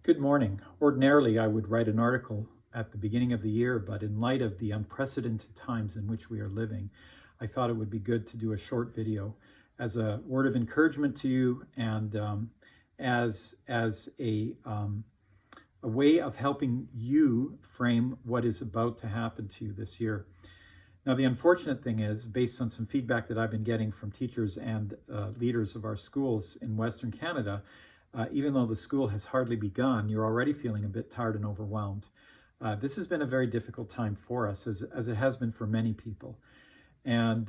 Good morning. Ordinarily, I would write an article at the beginning of the year, but in light of the unprecedented times in which we are living, I thought it would be good to do a short video as a word of encouragement to you and as a way of helping you frame what is about to happen to you this year. Now, the unfortunate thing is, based on some feedback that I've been getting from teachers and leaders of our schools in Western Canada, even though the school has hardly begun, you're already feeling a bit tired and overwhelmed. This has been a very difficult time for us, as it has been for many people. And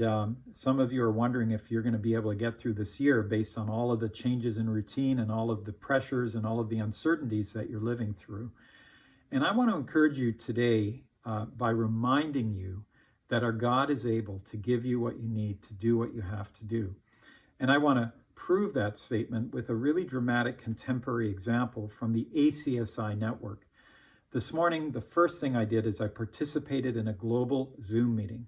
some of you are wondering if you're going to be able to get through this year based on all of the changes in routine and all of the pressures and all of the uncertainties that you're living through. And I want to encourage you today by reminding you that our God is able to give you what you need to do what you have to do. And I want to prove that statement with a really dramatic contemporary example from the ACSI network. This morning, the first thing I did is I participated in a global Zoom meeting.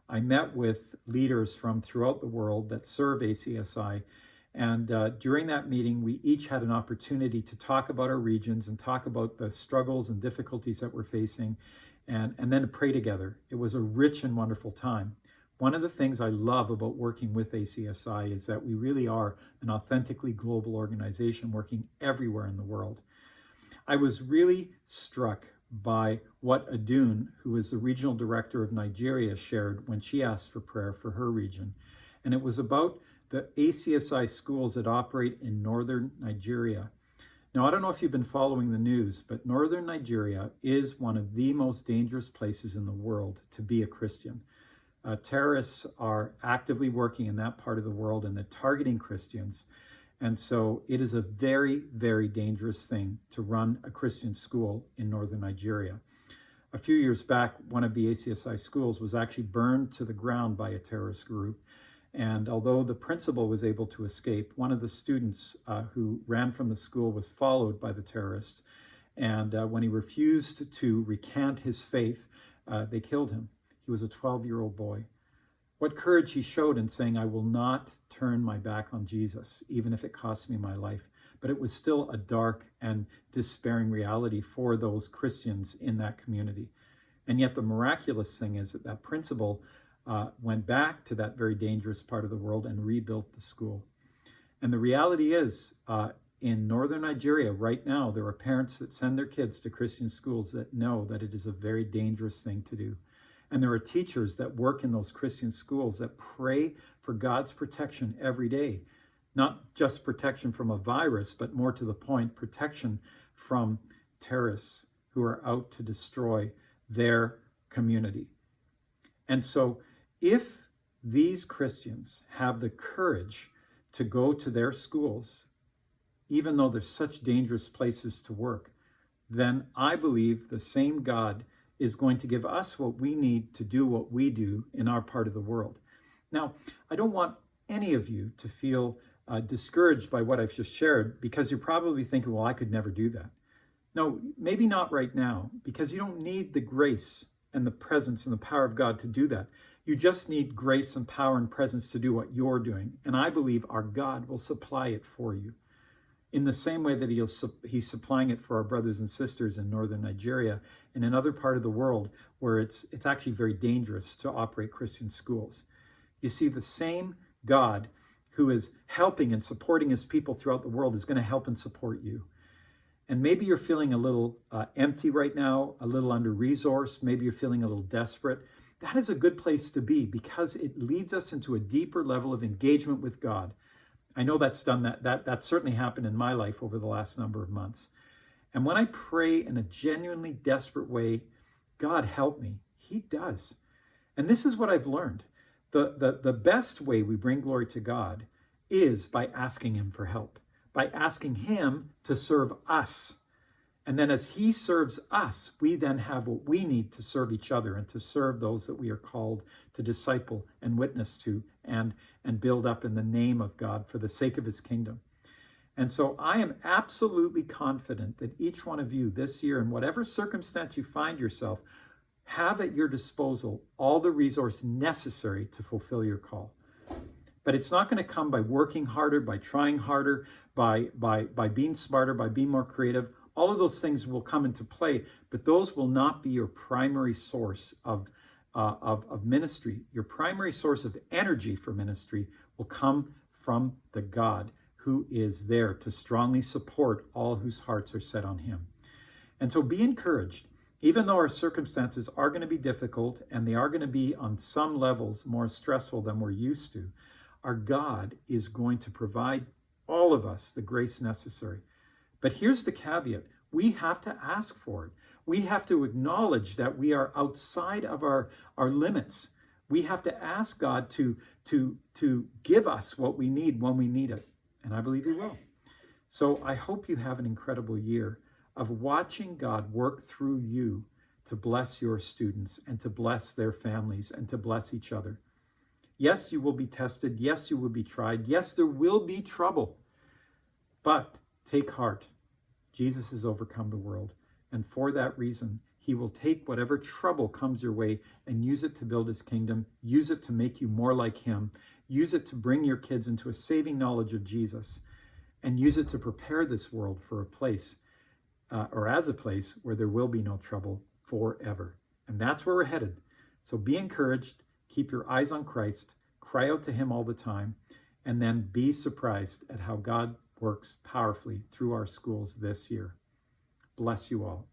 I met with leaders from throughout the world that serve ACSI. And during that meeting, we each had an opportunity to talk about our regions and talk about the struggles and difficulties that we're facing, and then to pray together. It was a rich and wonderful time. One of the things I love about working with ACSI is that we really are an authentically global organization working everywhere in the world. I was really struck by what Adun, who is the regional director of Nigeria, shared when she asked for prayer for her region. And it was about the ACSI schools that operate in northern Nigeria. Now, I don't know if you've been following the news, but northern Nigeria is one of the most dangerous places in the world to be a Christian. Terrorists are actively working in that part of the world and they're targeting Christians. And so it is a very, very dangerous thing to run a Christian school in northern Nigeria. A few years back, one of the ACSI schools was actually burned to the ground by a terrorist group. And although the principal was able to escape, one of the students who ran from the school was followed by the terrorists. And when he refused to recant his faith, they killed him. He was a 12-year-old boy. What courage he showed in saying, "I will not turn my back on Jesus, even if it costs me my life." But it was still a dark and despairing reality for those Christians in that community. And yet the miraculous thing is that that principal went back to that very dangerous part of the world and rebuilt the school. And the reality is, in northern Nigeria right now, there are parents that send their kids to Christian schools that know that it is a very dangerous thing to do. And there are teachers that work in those Christian schools that pray for God's protection every day. Not just protection from a virus, but more to the point, protection from terrorists who are out to destroy their community. And so if these Christians have the courage to go to their schools, even though they're such dangerous places to work, then I believe the same God is going to give us what we need to do what we do in our part of the world. Now, I don't want any of you to feel discouraged by what I've just shared, because you're probably thinking, well, I could never do that. No, maybe not right now, because you don't need the grace and the presence and the power of God to do that. You just need grace and power and presence to do what you're doing. And I believe our God will supply it for you, in the same way that he's supplying it for our brothers and sisters in northern Nigeria and in other part of the world where it's actually very dangerous to operate Christian schools. You see, the same God who is helping and supporting his people throughout the world is going to help and support you. And maybe you're feeling a little empty right now, a little under-resourced, maybe you're feeling a little desperate. That is a good place to be, because it leads us into a deeper level of engagement with God. I know that's done that certainly happened in my life over the last number of months. And when I pray in a genuinely desperate way, God help me, he does. And this is what I've learned. The best way we bring glory to God is by asking him for help, by asking him to serve us. And then as he serves us, we then have what we need to serve each other and to serve those that we are called to disciple and witness to and build up in the name of God for the sake of his kingdom. And so I am absolutely confident that each one of you this year, in whatever circumstance you find yourself, have at your disposal all the resource necessary to fulfill your call. But it's not going to come by working harder, by trying harder, by being smarter, by being more creative. All of those things will come into play, but those will not be your primary source of ministry. Your primary source of energy for ministry will come from the God who is there to strongly support all whose hearts are set on him. And so be encouraged. Even though our circumstances are going to be difficult and they are going to be on some levels more stressful than we're used to, our God is going to provide all of us the grace necessary. But here's the caveat. We have to ask for it. We have to acknowledge that we are outside of our limits. We have to ask God to give us what we need when we need it. And I believe he will. So I hope you have an incredible year of watching God work through you to bless your students and to bless their families and to bless each other. Yes, you will be tested. Yes, you will be tried. Yes, there will be trouble. But take heart. Jesus has overcome the world. And for that reason, he will take whatever trouble comes your way and use it to build his kingdom, use it to make you more like him, use it to bring your kids into a saving knowledge of Jesus, and use it to prepare this world for a place or as a place where there will be no trouble forever. And that's where we're headed. So be encouraged, keep your eyes on Christ, cry out to him all the time, and then be surprised at how God works powerfully through our schools this year. Bless you all.